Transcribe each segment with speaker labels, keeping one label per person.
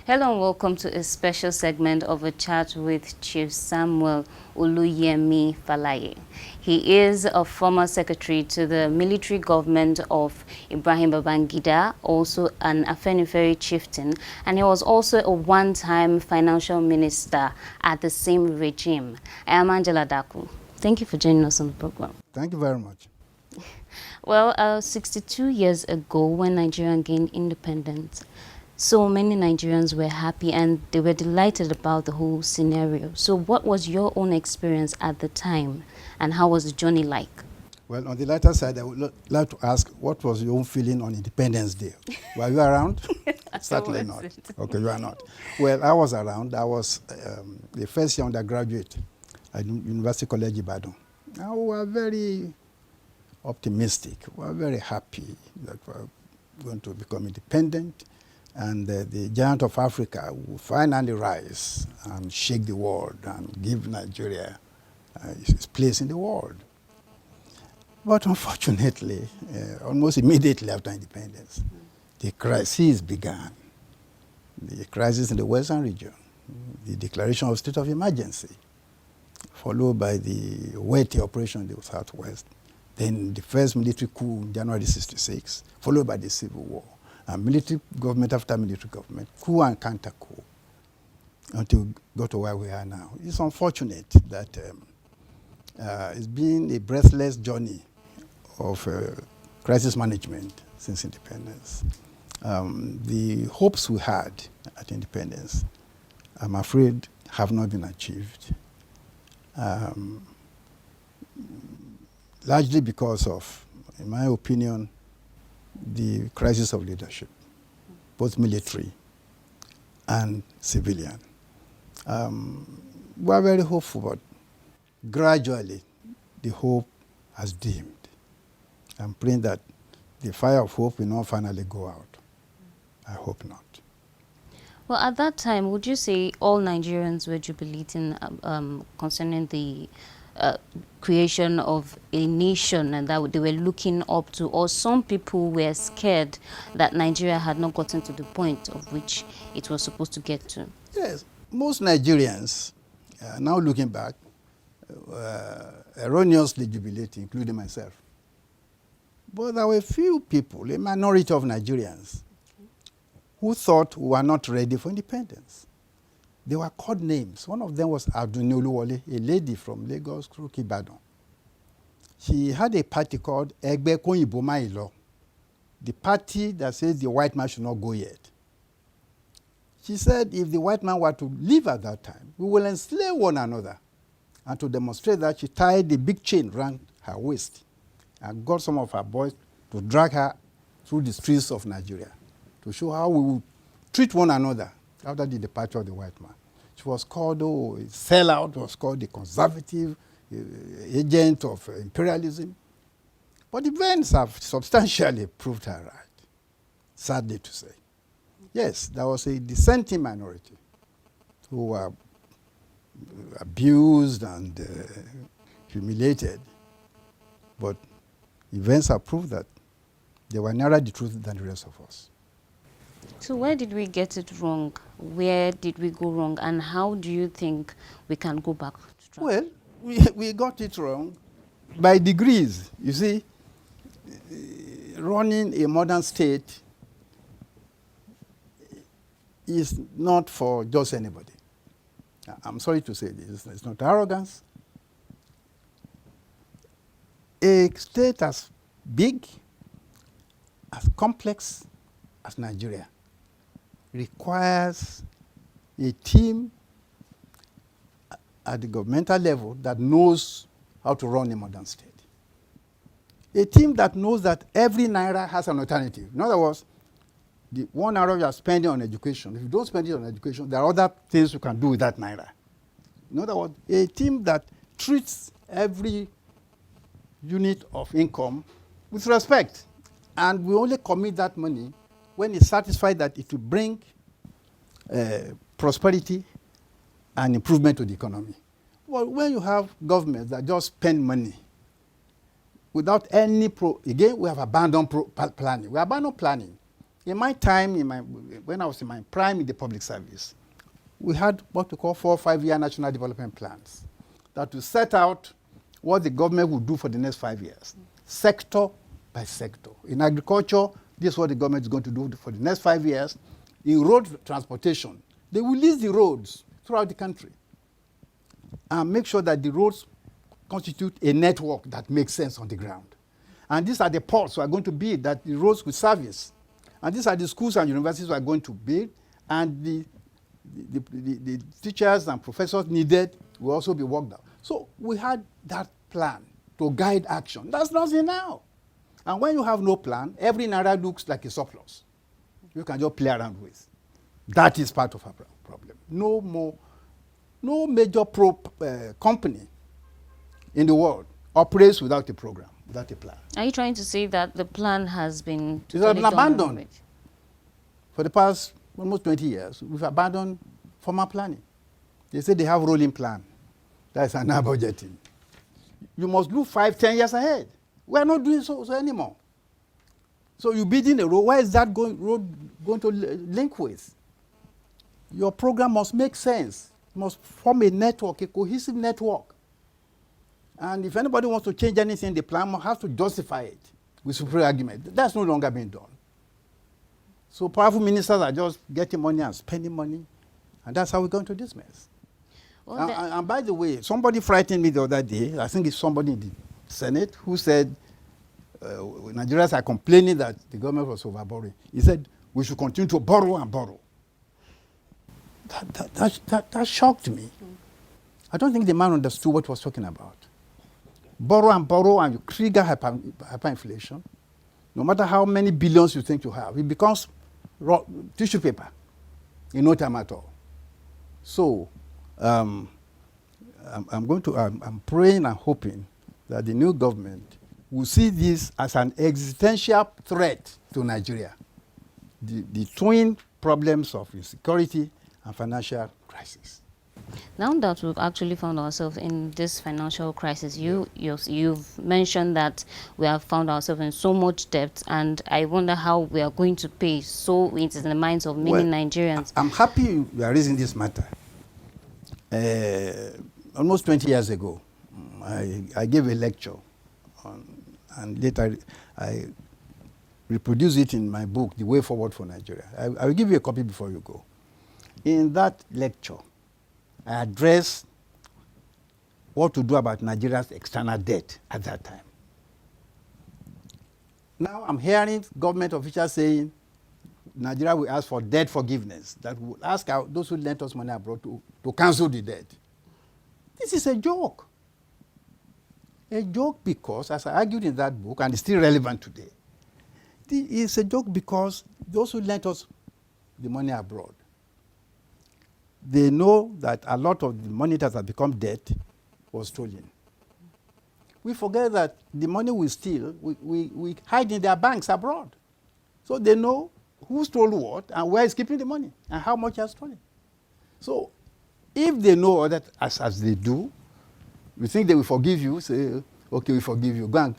Speaker 1: Hello and welcome to a special segment of a chat with Chief Samuel Oluyemi Falaye. He is a former secretary to the military government of Ibrahim Babangida, also an Afenifere chieftain, and he was also a one-time financial minister at the same regime. I am Angela Daku. Thank you for joining us on the program.
Speaker 2: Thank you very much.
Speaker 1: Well, 62 years ago, when Nigeria gained independence, so many Nigerians were happy and they were delighted about the whole scenario. So what was your own experience at the time and how was the journey like?
Speaker 2: Well, on the latter side, I would like to ask, what was your own feeling on Independence Day? Were you around? Certainly not. Okay, you are not. Well, I was around. I was the first year undergraduate at University College Ibadan. And we were very optimistic. We were very happy that we were going to become independent. And the giant of Africa will finally rise and shake the world and give Nigeria its place in the world. But unfortunately, almost immediately after independence, the crisis began. The crisis in the Western region, the declaration of state of emergency, followed by the weighty operation in the Southwest, then the first military coup in January 1966, followed by the Civil War. Military government after military government, coup and counter-coup, until we got to where we are now. It's unfortunate that it's been a breathless journey of crisis management since independence. The hopes we had at independence, I'm afraid, have not been achieved, largely because of, in my opinion, the crisis of leadership, both military and civilian. We are very hopeful, but gradually the hope has dimmed. I'm praying that the fire of hope will not finally go out. I hope not.
Speaker 1: Well, at that time, would you say all Nigerians were jubilating concerning the creation of a nation and that they were looking up to, or some people were scared that Nigeria had not gotten to the point of which it was supposed to get to?
Speaker 2: Yes, most Nigerians, now looking back, erroneously jubilating, including myself. But there were a few people, a minority of Nigerians, who thought we were not ready for independence. They were called names. One of them was Aduni Oluwole, a lady from Lagos, Ibadan. She had a party called Egbe Koyinbo Mailo, the party that says the white man should not go yet. She said if the white man were to leave at that time, we will enslave one another. And to demonstrate that, she tied the big chain around her waist and got some of her boys to drag her through the streets of Nigeria to show how we would treat one another after the departure of the white man. She was called a sellout, was called the conservative agent of imperialism. But events have substantially proved her right, sadly to say. Yes, there was a dissenting minority who were abused and humiliated. But events have proved that they were nearer the truth than the rest of us.
Speaker 1: So where did we get it wrong? Where did we go wrong? And how do you think we can go back to track?
Speaker 2: Well, we got it wrong by degrees. You see, running a modern state is not for just anybody. I'm sorry to say this. It's not arrogance. A state as big, as complex as Nigeria requires a team at the governmental level that knows how to run a modern state. A team that knows that every naira has an alternative. In other words, the 1 naira you are spending on education, if you don't spend it on education, there are other things you can do with that naira. In other words, a team that treats every unit of income with respect. And we only commit that money when it's satisfied that it will bring prosperity and improvement to the economy. Well, when you have governments that just spend money without any again, we have abandoned planning. We abandon planning. In my time, when I was in my prime in the public service, we had what we call 4 or 5 year national development plans that will set out what the government will do for the next 5 years, sector by sector. In agriculture, this is what the government is going to do for the next 5 years. In road transportation, they will lease the roads throughout the country and make sure that the roads constitute a network that makes sense on the ground. And these are the ports we are going to build that the roads will service. And these are the schools and universities we are going to build, and the teachers and professors needed will also be worked out. So we had that plan to guide action. That's nothing now. And when you have no plan, every naira looks like a surplus. You can just play around with. That is part of our problem. No major company in the world operates without a program, without a plan.
Speaker 1: Are you trying to say that the plan has been
Speaker 2: totally abandoned? For the past almost 20 years, we've abandoned formal planning. They say they have rolling plan. That's an budgeting. You must look 5, 10 years ahead. We are not doing so anymore. So you building a road, where is that road going to link with? Your program must make sense. It must form a network, a cohesive network. And if anybody wants to change anything in the plan, must have to justify it with superior argument. That's no longer being done. So powerful ministers are just getting money and spending money, and that's how we got into this mess. Well, and by the way, somebody frightened me the other day. I think it's somebody in the Senate who said Nigerians are complaining that the government was overborrowing. He said we should continue to borrow and borrow. That shocked me. I don't think the man understood what he was talking about. Borrow, and you trigger hyperinflation. No matter how many billions you think you have, it becomes tissue paper in no time at all. So I'm praying and hoping that the new government will see this as an existential threat to Nigeria. The twin problems of insecurity and financial crisis.
Speaker 1: Now that we've actually found ourselves in this financial crisis, you've mentioned that we have found ourselves in so much debt, and I wonder how we are going to pay. So it's in the minds of many Nigerians.
Speaker 2: I'm happy you are raising this matter. Almost 20 years ago, I gave a lecture, and later I reproduced it in my book, The Way Forward for Nigeria. I will give you a copy before you go. In that lecture, I addressed what to do about Nigeria's external debt at that time. Now I'm hearing government officials saying Nigeria will ask for debt forgiveness, that will ask those who lent us money abroad to cancel the debt. This is a joke. A joke because, as I argued in that book, and it's still relevant today, it's a joke because those who lent us the money abroad, they know that a lot of the money that has become debt was stolen. We forget that the money we steal, we hide in their banks abroad. So they know who stole what and where is keeping the money and how much has stolen. So if they know that as they do, we think they will forgive you, say, okay, we forgive you, go and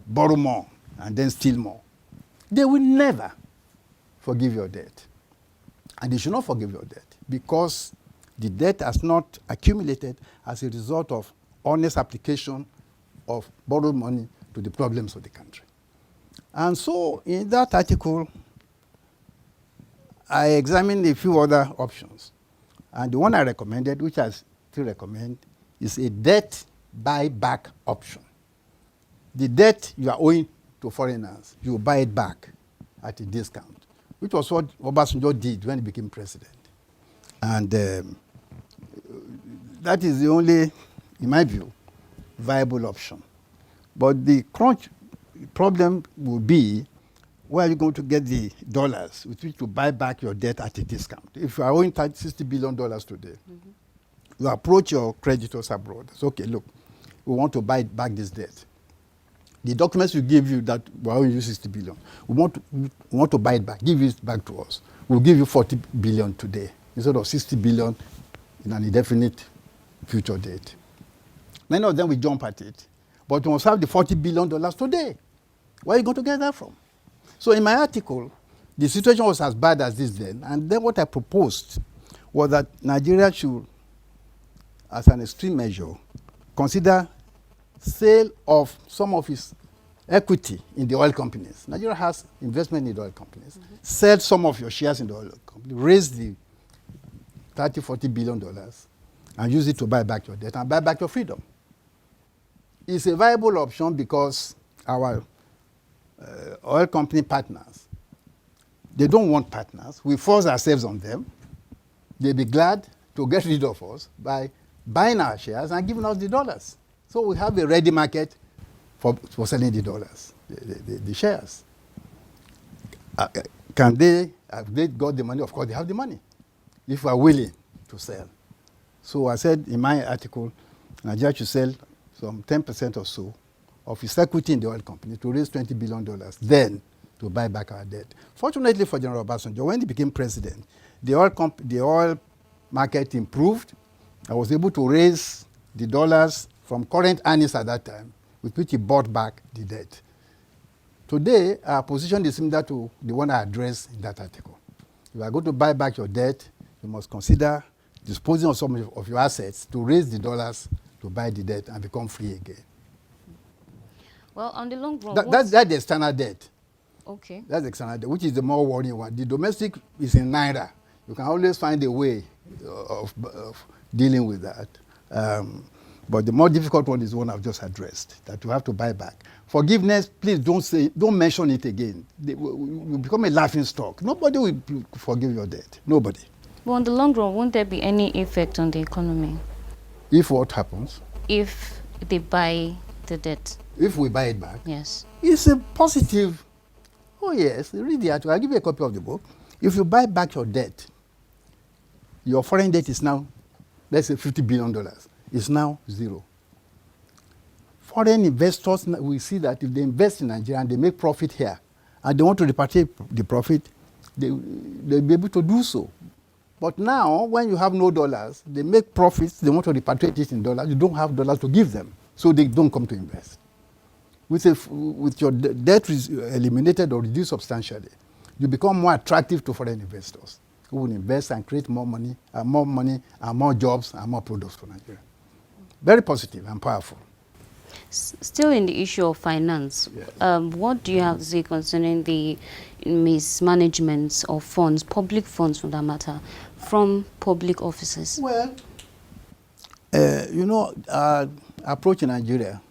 Speaker 2: borrow more and then steal more. They will never forgive your debt. And they should not forgive your debt because the debt has not accumulated as a result of honest application of borrowed money to the problems of the country. And so in that article, I examined a few other options. And the one I recommended, which I still recommend, is a debt buyback option. The debt you are owing to foreigners, you buy it back at a discount, which was what Obasanjo did when he became president. And that is the only, in my view, viable option. But the crunch problem will be, where are you going to get the dollars with which to buy back your debt at a discount? If you are owing $60 billion today, you approach your creditors abroad. It's okay, look, we want to buy back this debt. The documents we give you that we owing you 60 billion, we want to buy it back, give it back to us. We'll give you 40 billion today instead of 60 billion in an indefinite future date. Many of them will jump at it, but you must have the $40 billion today. Where are you going to get that from? So in my article, The situation was as bad as this then. And then what I proposed was that Nigeria should, as an extreme measure, consider sale of some of its equity in the oil companies. Nigeria has investment in the oil companies. Mm-hmm. Sell some of your shares in the oil company, raise the $30–40 billion and use it to buy back your debt and buy back your freedom. It's a viable option because our oil company partners, they don't want partners. We force ourselves on them. They'll be glad to get rid of us by buying our shares and giving us the dollars. So we have a ready market for selling the dollars, the shares. Have they got the money? Of course, they have the money, if we are willing to sell. So I said in my article, Nigeria should sell some 10% or so of its equity in the oil company to raise $20 billion, then to buy back our debt. Fortunately for General Obasanjo, when he became president, the oil market improved. I was able to raise the dollars from current earnings at that time, with which he bought back the debt. Today, our position is similar to the one I addressed in that article. If you are going to buy back your debt, you must consider disposing of some of your assets to raise the dollars to buy the debt and become free again.
Speaker 1: Well, on the long run,
Speaker 2: that's the external debt.
Speaker 1: Okay.
Speaker 2: That's the external debt, which is the more worrying one. The domestic is in Naira. You can always find a way of dealing with that. But the more difficult one is the one I've just addressed, that you have to buy back. Forgiveness, please don't mention it again. You become a laughing stock. Nobody will forgive your debt. Nobody.
Speaker 1: But on the long run, won't there be any effect on the economy?
Speaker 2: If what happens?
Speaker 1: If they buy the debt.
Speaker 2: If we buy it back?
Speaker 1: Yes.
Speaker 2: It's a positive. Oh yes, read the article. I'll give you a copy of the book. If you buy back your debt, your foreign debt is now, let's say $50 billion. It's now zero. Foreign investors will see that if they invest in Nigeria and they make profit here, and they want to repatriate the profit, they'll be able to do so. But now, when you have no dollars, they make profits, they want to repatriate it in dollars, you don't have dollars to give them, so they don't come to invest. With your debt eliminated or reduced substantially, you become more attractive to foreign investors who will invest and create more money and more jobs and more products for Nigeria. Very positive and powerful.
Speaker 1: Still in the issue of finance, yes. What do you have to say concerning the mismanagement of funds, public funds for that matter, from public offices?
Speaker 2: Well, our approach in Nigeria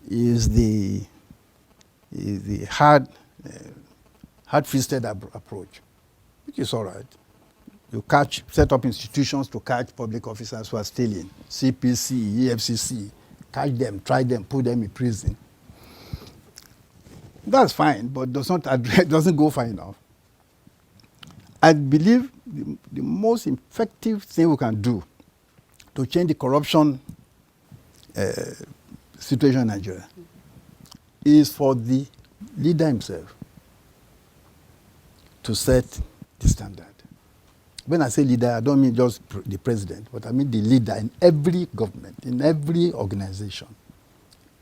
Speaker 2: is the hard-fisted approach, which is all right. You set up institutions to catch public officers who are stealing, CPC, EFCC, catch them, try them, put them in prison. That's fine, but doesn't go far enough. I believe the most effective thing we can do to change the corruption situation in Nigeria is for the leader himself to set the standard. When I say leader, I don't mean just the president, but I mean the leader in every government, in every organization.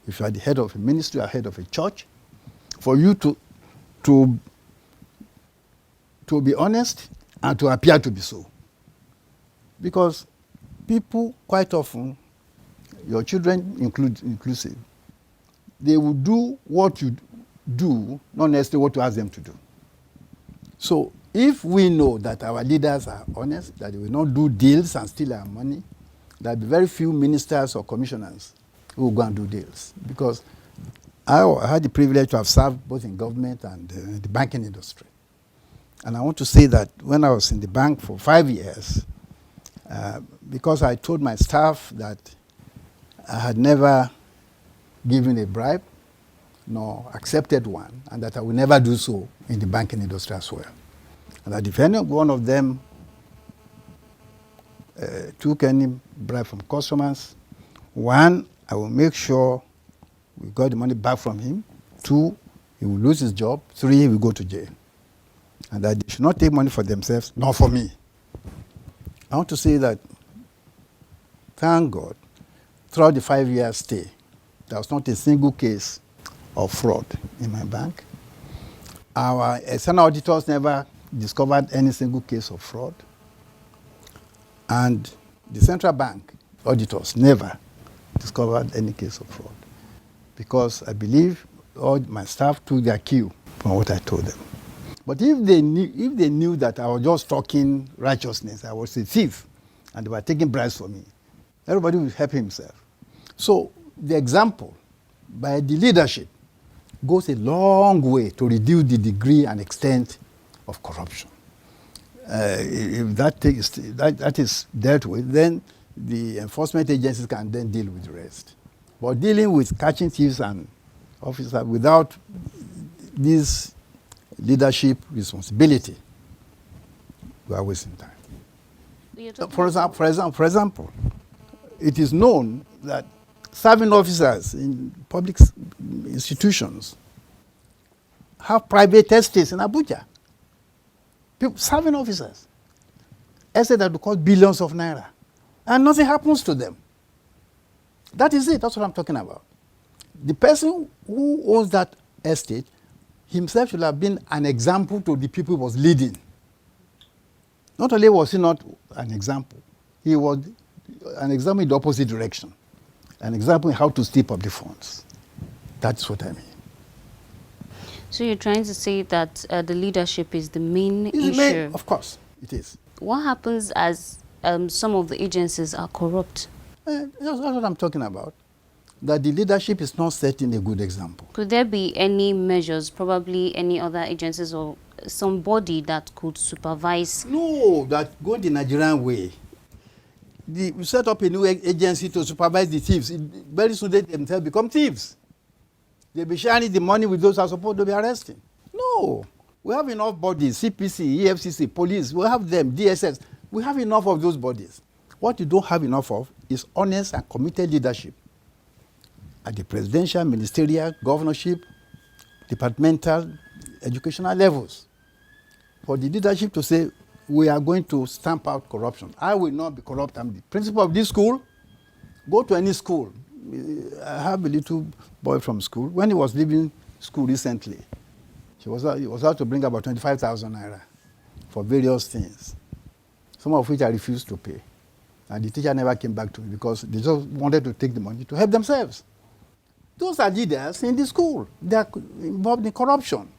Speaker 2: If you are the head of a ministry or head of a church, for you to be honest and to appear to be so. Because people quite often, your children inclusive, they will do what you do, not necessarily what you ask them to do. So if we know that our leaders are honest, that they will not do deals and steal our money, there will be very few ministers or commissioners who will go and do deals. Because I had the privilege to have served both in government and the banking industry. And I want to say that when I was in the bank for 5 years, because I told my staff that I had never given a bribe, nor accepted one, and that I will never do so in the banking industry as well. And that if any one of them took any bribe from customers, one, I will make sure we got the money back from him. Two, he will lose his job. Three, he will go to jail. And that they should not take money for themselves, nor for me. I want to say that, thank God, throughout the 5-year stay, there was not a single case of fraud in my bank. Our external auditors never discovered any single case of fraud. And the central bank auditors never discovered any case of fraud. Because I believe all my staff took their cue from what I told them. But if they knew that I was just talking righteousness, I was a thief, and they were taking bribes from me, everybody would help himself. So the example by the leadership goes a long way to reduce the degree and extent of corruption. If that is dealt with, then the enforcement agencies can then deal with the rest. But dealing with catching thieves and officers without this leadership responsibility, we are wasting time. For example, it is known that serving officers in public institutions have private estates in Abuja. Serving officers, estates that will cost billions of naira, and nothing happens to them. That is it. That's what I'm talking about. The person who owns that estate himself should have been an example to the people he was leading. Not only was he not an example, he was an example in the opposite direction. An example in how to steal public funds. That's what I mean.
Speaker 1: So you're trying to say that the leadership is the main issue?
Speaker 2: Of course, it is.
Speaker 1: What happens as some of the agencies are corrupt?
Speaker 2: That's what I'm talking about. That the leadership is not setting a good example.
Speaker 1: Could there be any measures, probably any other agencies or somebody that could supervise?
Speaker 2: No, that go the Nigerian way. We set up a new agency to supervise the thieves. Very soon they themselves become thieves. They'll be sharing the money with those who are supposed to be arresting. No. We have enough bodies, CPC, EFCC, police, we have them, DSS. We have enough of those bodies. What you don't have enough of is honest and committed leadership at the presidential, ministerial, governorship, departmental, educational levels. For the leadership to say, we are going to stamp out corruption. I will not be corrupt. I'm the principal of this school. Go to any school. I have a little boy from school. When he was leaving school recently, he was out to bring about 25,000 naira for various things, some of which I refused to pay. And the teacher never came back to me because they just wanted to take the money to help themselves. Those are leaders in the school. They are involved in corruption.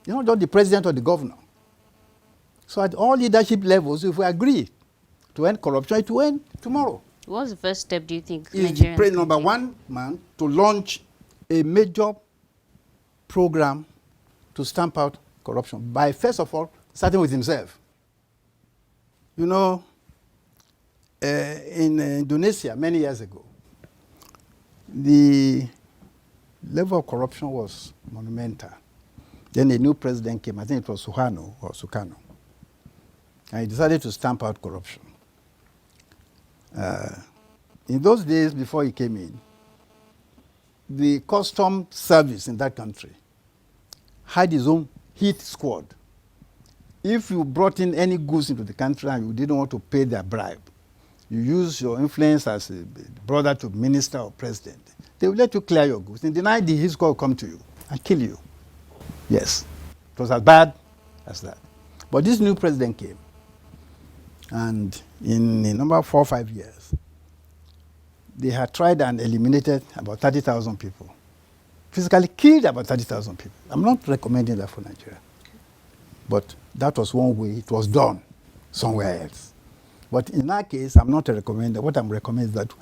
Speaker 2: You're not just the president or the governor. So at all leadership levels, if we agree to end corruption, it will end tomorrow.
Speaker 1: What's the first step, do you think?
Speaker 2: Is number one man to launch a major program to stamp out corruption by, first of all, starting with himself. You know, in Indonesia many years ago, the level of corruption was monumental. Then a new president came, I think it was Sukarno, and he decided to stamp out corruption. In those days before he came in, the custom service in that country had its own hit squad. If you brought in any goods into the country and you didn't want to pay their bribe, you use your influence as a brother to minister or president, they will let you clear your goods. In the night, the hit squad will come to you and kill you. Yes, it was as bad as that. But this new president came, and in a number of 4 or 5 years, they had tried and eliminated about 30,000 people. Physically killed about 30,000 people. I'm not recommending that for Nigeria. But that was one way it was done somewhere else. But in that case, I'm not a recommender. What I'm recommending is that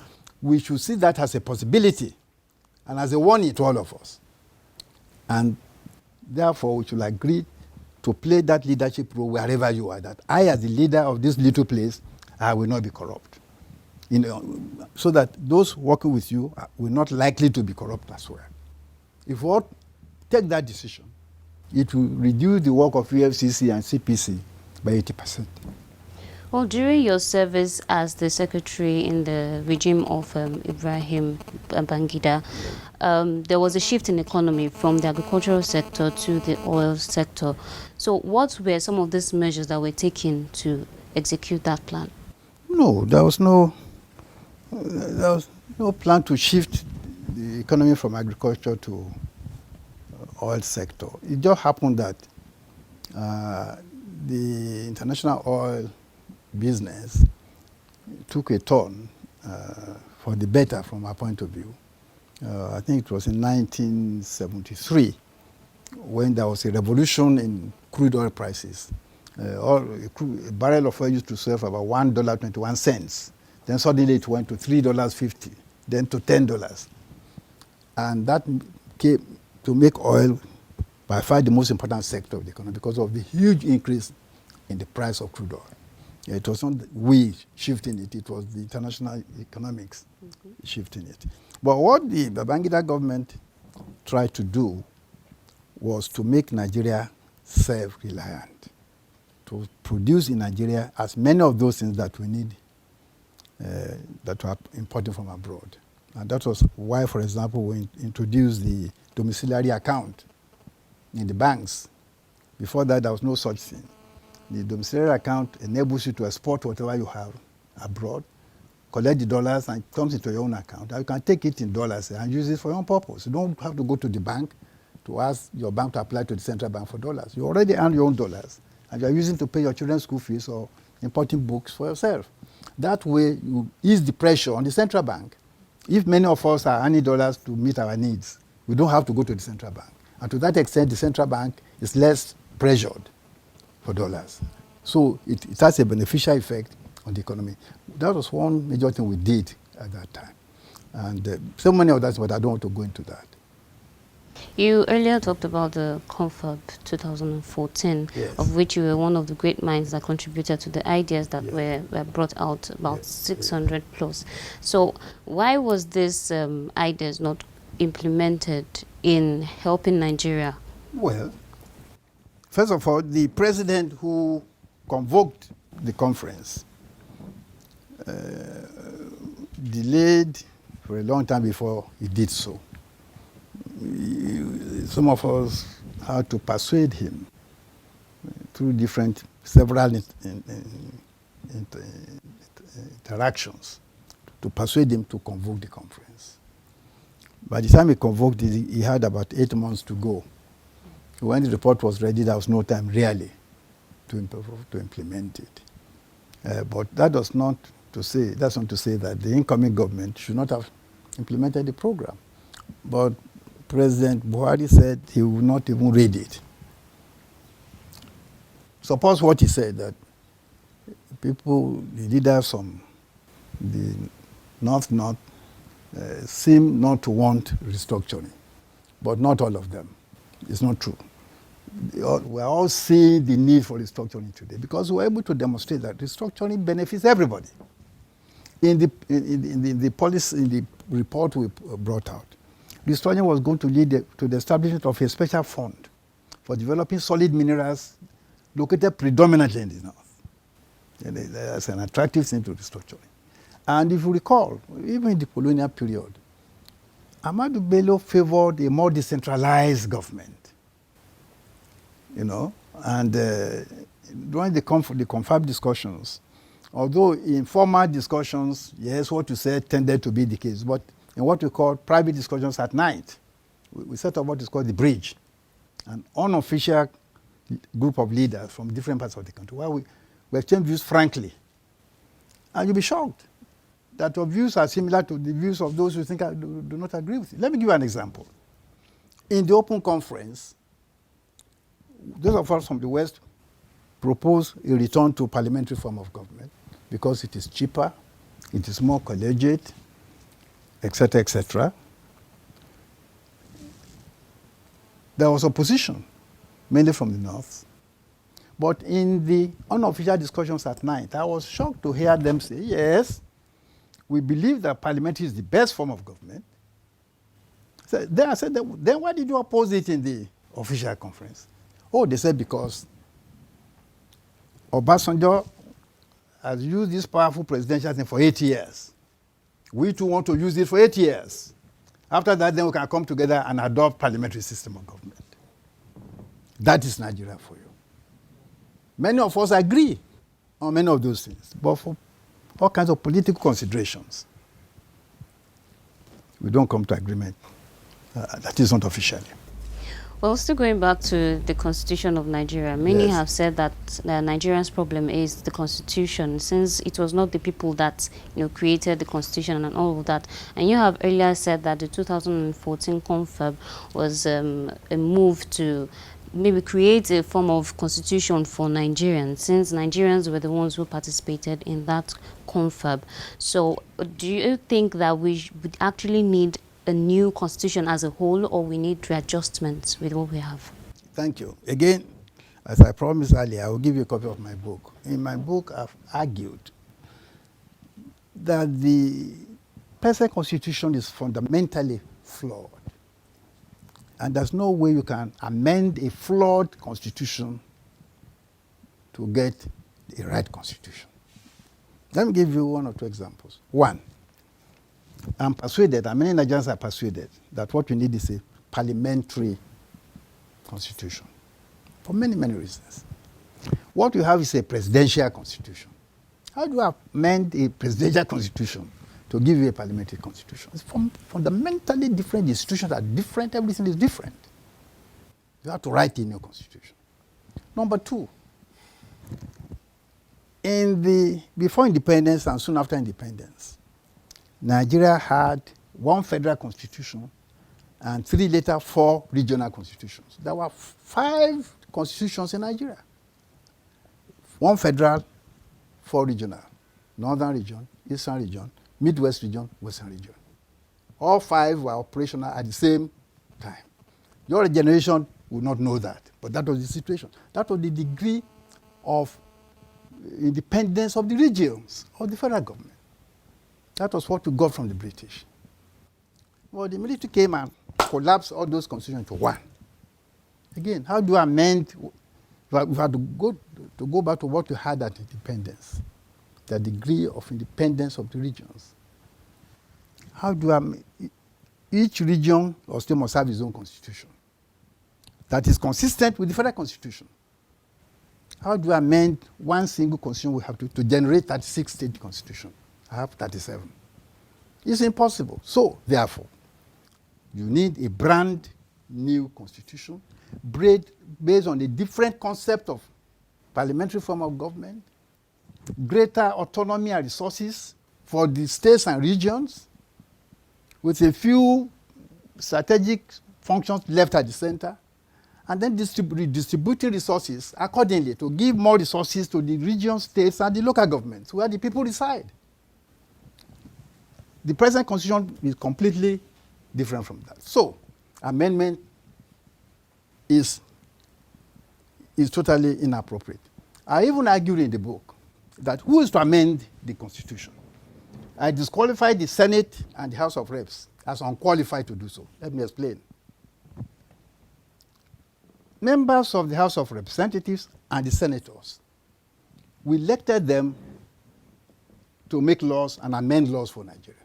Speaker 2: we should see that as a possibility and as a warning to all of us. And therefore, we should agree to play that leadership role wherever you are. That I, as the leader of this little place, I will not be corrupt. You know, so that those working with you will not likely to be corrupt as well. If we all take that decision, it will reduce the work of EFCC and CPC by 80%.
Speaker 1: Well, during your service as the secretary in the regime of Ibrahim Babangida, there was a shift in economy from the agricultural sector to the oil sector. So what were some of these measures that were taken to execute that plan?
Speaker 2: No, there was no plan to shift the economy from agriculture to oil sector. It just happened that the international oil business took a turn for the better from our point of view. I think it was in 1973 when there was a revolution in crude oil prices. A barrel of oil used to sell for about $1.21. Then suddenly it went to $3.50, then to $10. And that came to make oil by far the most important sector of the economy because of the huge increase in the price of crude oil. It was not we shifting it, it was the international economics shifting it. But what the Babangida government tried to do was to make Nigeria self-reliant, to produce in Nigeria as many of those things that we need that were imported from abroad. And that was why, for example, we introduced the domiciliary account in the banks. Before that, there was no such thing. The domiciliary account enables you to export whatever you have abroad, collect the dollars, and it comes into your own account. And you can take it in dollars and use it for your own purpose. You don't have to go to the bank to ask your bank to apply to the central bank for dollars. You already earn your own dollars, and you are using to pay your children's school fees or importing books for yourself. That way, you ease the pressure on the central bank. If many of us are earning dollars to meet our needs, we don't have to go to the central bank. And to that extent, the central bank is less pressured for dollars. So it has a beneficial effect on the economy. That was one major thing we did at that time. And so many others, but I don't want to go into that.
Speaker 1: You earlier talked about the Confab 2014,
Speaker 2: Yes.
Speaker 1: of which you were one of the great minds that contributed to the ideas that
Speaker 2: Yes.
Speaker 1: were brought out, about
Speaker 2: Yes.
Speaker 1: 600 plus. So why was this ideas not implemented in helping Nigeria?
Speaker 2: Well, first of all, the president who convoked the conference delayed for a long time before he did so. Some of us had to persuade him through several interactions to persuade him to convoke the conference. By the time he convoked it, he had about 8 months to go. When the report was ready, there was no time really to implement it. But that's not to say that the incoming government should not have implemented the program. But President Buhari said he would not even read it. Suppose what he said, that people, the leaders from the North, seem not to want restructuring, but not all of them. It's not true. We are all seeing the need for restructuring today because we're able to demonstrate that restructuring benefits everybody. In the policy, in the report we brought out, restructuring was going to lead to the establishment of a special fund for developing solid minerals located predominantly in the North. And that's an attractive thing to restructuring. And if you recall, even in the colonial period, Ahmadu Bello favored a more decentralized government. And during the confab discussions, although in formal discussions, yes, what you said tended to be the case, but in what we call private discussions at night, we set up what is called the bridge, an unofficial group of leaders from different parts of the country, where we exchange views frankly. And you'll be shocked that your views are similar to the views of those who think I do not agree with you. Let me give you an example. In the open conference, those of us from the West propose a return to parliamentary form of government because it is cheaper, it is more collegiate, etc., etc. There was opposition, mainly from the North. But in the unofficial discussions at night, I was shocked to hear them say, yes, we believe that parliamentary is the best form of government. So then I said, then why did you oppose it in the official conference? Oh, they said because Obasanjo has used this powerful presidential thing for 8 years. We too want to use it for 8 years. After that, then we can come together and adopt parliamentary system of government. That is Nigeria for you. Many of us agree on many of those things, but for all kinds of political considerations, we don't come to agreement. That is not officially.
Speaker 1: Well, still going back to the Constitution of Nigeria, many have said that Nigeria's problem is the Constitution, since it was not the people that created the Constitution and all of that. And you have earlier said that the 2014 confab was a move to maybe create a form of constitution for Nigerians, since Nigerians were the ones who participated in that confab. So do you think that we would actually need a new constitution as a whole, or we need readjustments with what we have?
Speaker 2: Thank you. Again, as I promised earlier, I will give you a copy of my book. In my book, I've argued that the present constitution is fundamentally flawed. And there's no way you can amend a flawed constitution to get a right constitution. Let me give you one or two examples. One, I'm persuaded, and many Nigerians are persuaded, that what we need is a parliamentary constitution for many, many reasons. What you have is a presidential constitution. How do you amend a presidential constitution to give you a parliamentary constitution? It's fundamentally different. The institutions are different. Everything is different. You have to write a new constitution. Number two, before independence and soon after independence, Nigeria had one federal constitution and later 4 regional constitutions. There were 5 constitutions in Nigeria. 1 federal, 4 regional. Northern region, Eastern region, Midwest region, Western region. All 5 were operational at the same time. Your generation would not know that, but that was the situation. That was the degree of independence of the regions, of the federal government. That was what we got from the British. Well, the military came and collapsed all those constitutions into one. Again, how do you amend? We have to go back to what we had at independence, the degree of independence of the regions. How do each region or state must have its own constitution that is consistent with the federal constitution? How do you amend one single constitution we have to generate 36 state constitution? I have 37. It's impossible. So, therefore, you need a brand new constitution based on a different concept of parliamentary form of government, greater autonomy and resources for the states and regions, with a few strategic functions left at the center, and then distributing resources accordingly to give more resources to the regions, states, and the local governments where the people reside. The present constitution is completely different from that. So, amendment is totally inappropriate. I even argued in the book that who is to amend the constitution? I disqualified the Senate and the House of Reps as unqualified to do so. Let me explain. Members of the House of Representatives and the senators, we elected them to make laws and amend laws for Nigeria.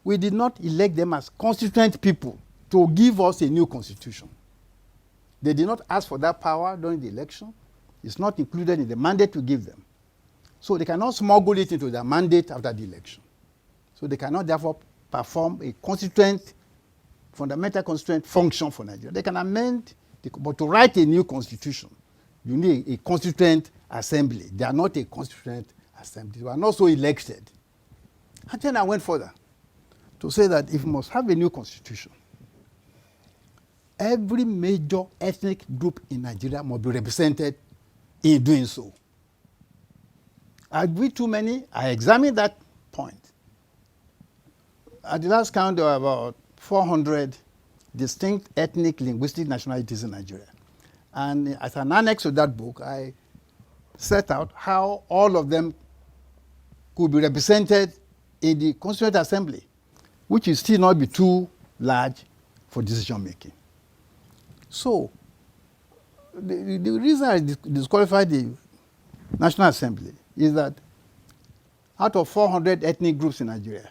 Speaker 2: We did not elect them as constituent people to give us a new constitution. They did not ask for that power during the election. It's not included in the mandate we give them. So they cannot smuggle it into their mandate after the election. So they cannot therefore perform a fundamental constituent function for Nigeria. They can amend, but to write a new constitution, you need a constituent assembly. They are not a constituent assembly. They are not so elected. And then I went further to say that if we must have a new constitution, every major ethnic group in Nigeria must be represented in doing so. Are we too many? I examined that point. At the last count, there were about 400 distinct ethnic linguistic nationalities in Nigeria. And as an annex to that book, I set out how all of them could be represented in the Constituent Assembly, which will still not be too large for decision making. So, the reason I disqualified the National Assembly is that out of 400 ethnic groups in Nigeria,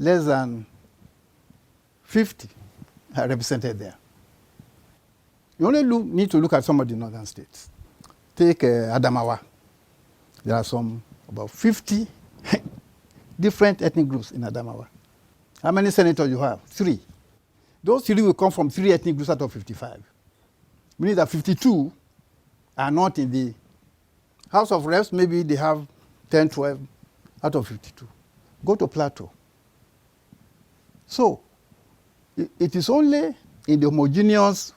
Speaker 2: less than 50 are represented there. You only need to look at some of the northern states. Take Adamawa. There are about 50 different ethnic groups in Adamawa. How many senators you have? 3. those 3 will come from 3 ethnic groups out of 55. Meaning that 52 are not in the House of Reps. Maybe they have 10, 12 out of 52. Go to Plateau. So it is only in the homogeneous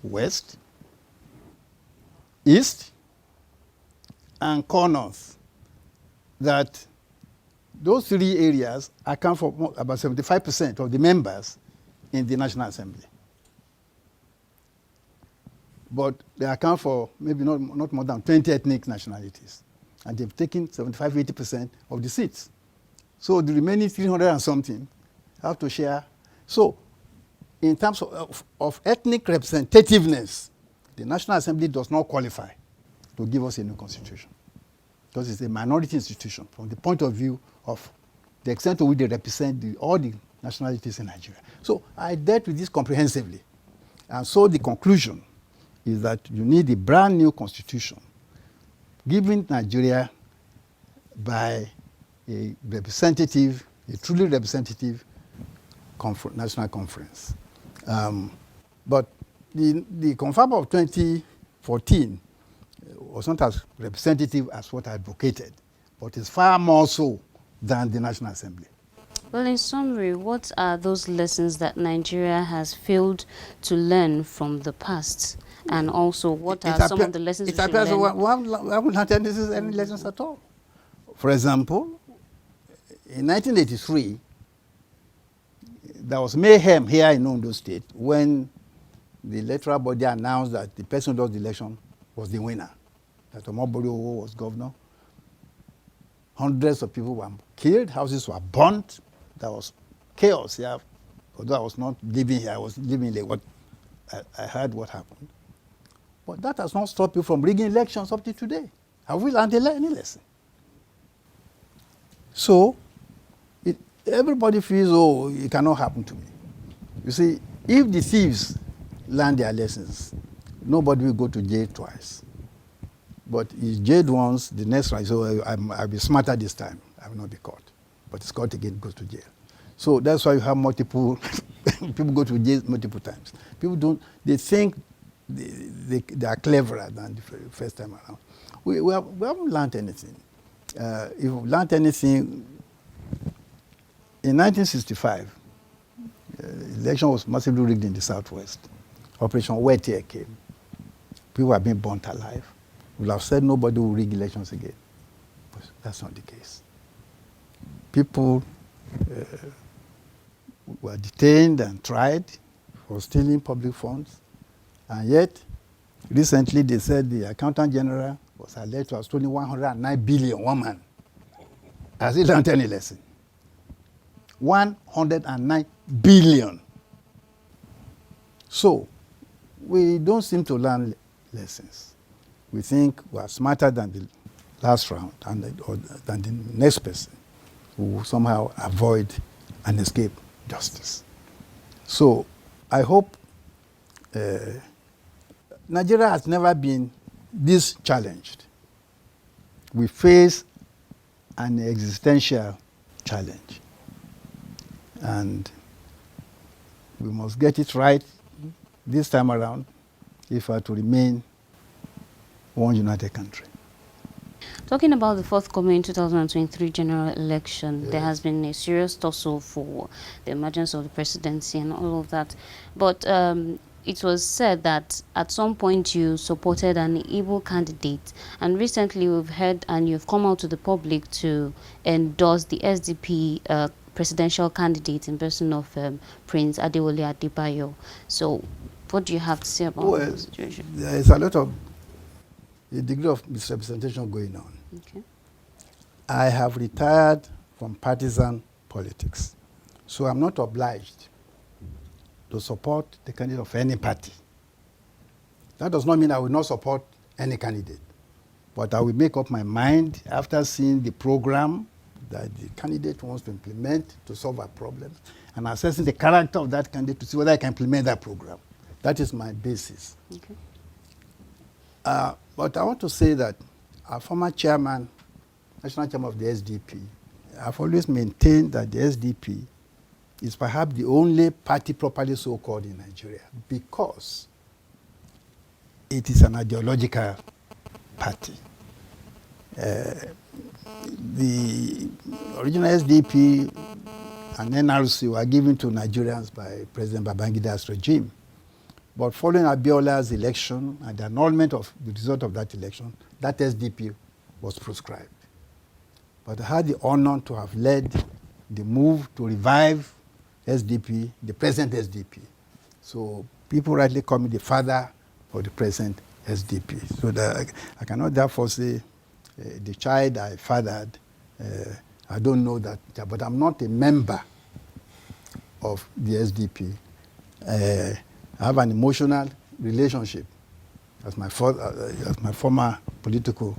Speaker 2: West, East, and core North that those 3 areas account for about 75% of the members in the National Assembly. But they account for maybe not more than 20 ethnic nationalities. And they've taken 75, 80% of the seats. So the remaining 300 and something have to share. So in terms of ethnic representativeness, the National Assembly does not qualify to give us a new constitution, because it's a minority institution from the point of view of the extent to which they represent all the nationalities in Nigeria. So I dealt with this comprehensively. And so the conclusion is that you need a brand new constitution given Nigeria by a representative, a truly representative national conference. But the confab of 2014 was not as representative as what I advocated, but it's far more so than the National Assembly.
Speaker 1: Well, in summary, what are those lessons that Nigeria has failed to learn from the past? And also, what are some of the lessons we should learn?
Speaker 2: We haven't learned any lessons at all. For example, in 1983, there was mayhem here in Ondo State when the electoral body announced that the person who lost the election was the winner, that Omobori Owo was governor. Hundreds of people were killed, houses were burnt. There was chaos here. Although I was not living here, I was living in what I heard what happened. But that has not stopped you from rigging elections up to today. Have we learned any lesson? So everybody feels, oh, it cannot happen to me. You see, if the thieves learn their lessons, nobody will go to jail twice. But he's jailed once, the next one, so I'll be smarter this time. I will not be caught. But it's caught again, goes to jail. So that's why you have multiple, people go to jail multiple times. People they think they are cleverer than the first time around. We haven't learned anything. If we learned anything, in 1965, election was massively rigged in the Southwest. Operation Wet Tear came. People were being burnt alive. We'll have said nobody will rig elections again. But that's not the case. People were detained and tried for stealing public funds. And yet, recently they said the Accountant General was alleged to have stolen 109 billion, one man. Has he learned any lesson? 109 billion. So, we don't seem to learn lessons. We think we are smarter than the last round or than the next person who will somehow avoid and escape justice. So, I hope Nigeria has never been this challenged. We face an existential challenge. And we must get it right this time around if we are to remain one united country.
Speaker 1: Talking about the forthcoming 2023 general election, yes, there has been a serious tussle for the emergence of the presidency and all of that. But it was said that at some point you supported an Igbo candidate, and recently we've heard and you've come out to the public to endorse the SDP presidential candidate in person of Prince Adewale Adebayo. So what do you have to say about the situation?
Speaker 2: There is a degree of misrepresentation going on.
Speaker 1: Okay.
Speaker 2: I have retired from partisan politics, so I'm not obliged to support the candidate of any party. That does not mean I will not support any candidate, but I will make up my mind after seeing the program that the candidate wants to implement to solve our problems and assessing the character of that candidate to see whether I can implement that program. That is my basis.
Speaker 1: Okay.
Speaker 2: But I want to say that our former chairman, national chairman of the SDP, I've always maintained that the SDP is perhaps the only party properly so-called in Nigeria because it is an ideological party. The original SDP and NRC were given to Nigerians by President Babangida's regime. But following Abiola's election and the annulment of the result of that election, that SDP was proscribed. But I had the honor to have led the move to revive SDP, the present SDP. So people rightly call me the father of the present SDP. So that I cannot therefore say the child I fathered, I don't know that, but I'm not a member of the SDP. I have an emotional relationship as my former political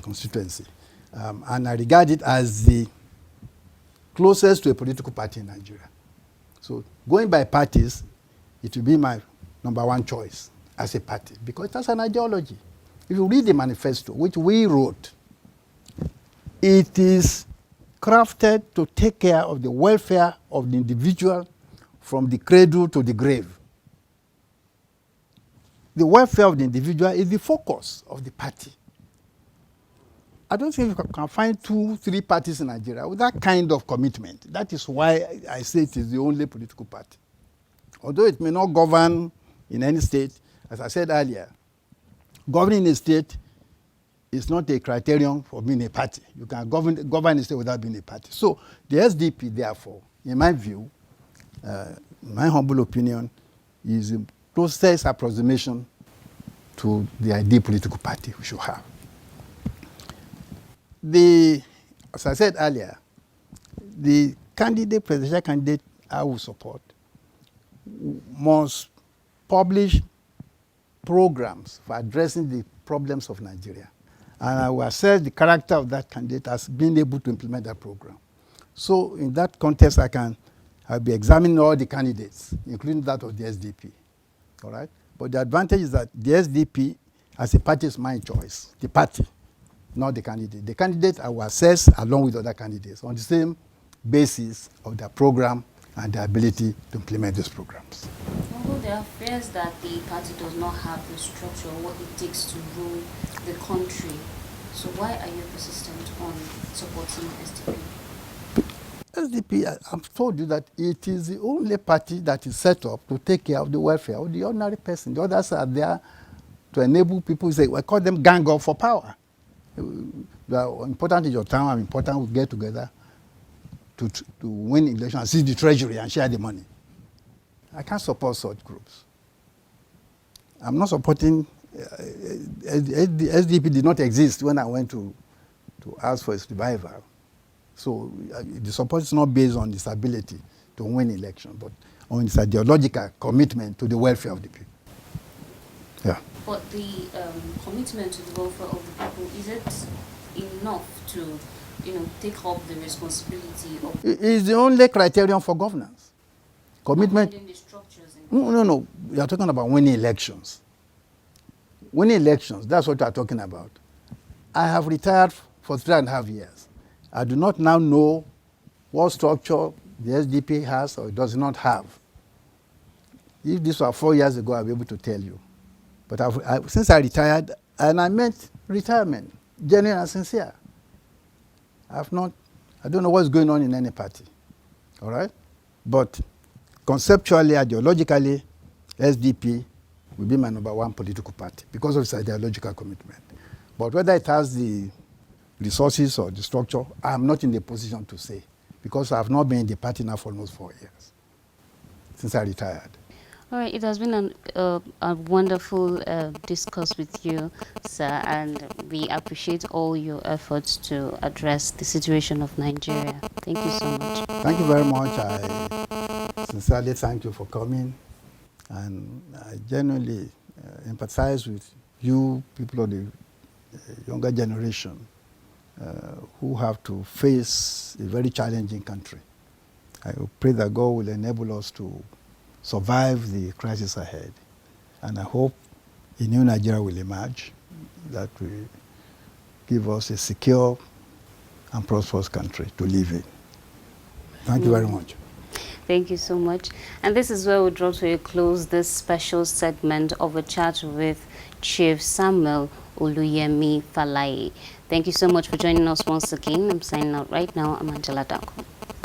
Speaker 2: constituency. And I regard it as the closest to a political party in Nigeria. So going by parties, it will be my number one choice as a party because it has an ideology. If you read the manifesto, which we wrote, it is crafted to take care of the welfare of the individual from the cradle to the grave. The welfare of the individual is the focus of the party. I don't think you can find 2, 3 parties in Nigeria with that kind of commitment. That is why I say it is the only political party. Although it may not govern in any state, as I said earlier, governing a state is not a criterion for being a party. You can govern a state without being a party. So the SDP, therefore, in my view, my humble opinion, is a closest approximation to the ideal political party we should have. As I said earlier, the presidential candidate I will support must publish programs for addressing the problems of Nigeria. And I will assess the character of that candidate as being able to implement that program. So in that context, I'll be examining all the candidates, including that of the SDP. All right? But the advantage is that the SDP, as a party, is my choice, the party, not the candidate. The candidate I will assess along with other candidates on the same basis of their program and their ability to implement those programs.
Speaker 1: Although there are fears that the party does not have the structure or what it takes to rule the country, so why are you persistent on supporting SDP?
Speaker 2: SDP, I've told you that it is the only party that is set up to take care of the welfare of the ordinary person. The others are there to enable people, say, we call them gang up for power. You are important in your town, I'm important, we get together to win election and seize the treasury and share the money. I can't support such groups. I'm not supporting, SDP did not exist when I went to ask for its revival. So the support is not based on its ability to win election, but on its ideological commitment to the welfare of the people. Yeah.
Speaker 1: But the commitment to the welfare of the people, is it enough to, take up the responsibility of...
Speaker 2: It is the only criterion for governance. Commitment...
Speaker 1: the structures
Speaker 2: No. We are talking about winning elections. Winning elections, that's what we are talking about. I have retired for 3.5 years. I do not now know what structure the SDP has or does not have. If this were 4 years ago, I'll be able to tell you. But since I retired, and I meant retirement, genuine and sincere, I don't know what's going on in any party, all right? But conceptually, ideologically, SDP will be my number one political party because of its ideological commitment. But whether it has the resources or the structure, I'm not in the position to say because I have not been in the party now for almost 4 years, since I retired.
Speaker 1: All right, it has been a wonderful discourse with you, sir, and we appreciate all your efforts to address the situation of Nigeria. Thank you so much.
Speaker 2: Thank you very much. I sincerely thank you for coming, and I genuinely empathize with you, people of the younger generation, who have to face a very challenging country. I pray that God will enable us to survive the crisis ahead. And I hope a new Nigeria will emerge that will give us a secure and prosperous country to live in. Thank you very much.
Speaker 1: Thank you so much. And this is where we draw to a close this special segment of a chat with Chief Samuel Oluyemi Falaye. Thank you so much for joining us once again. I'm signing out right now. I'm Angela Danko.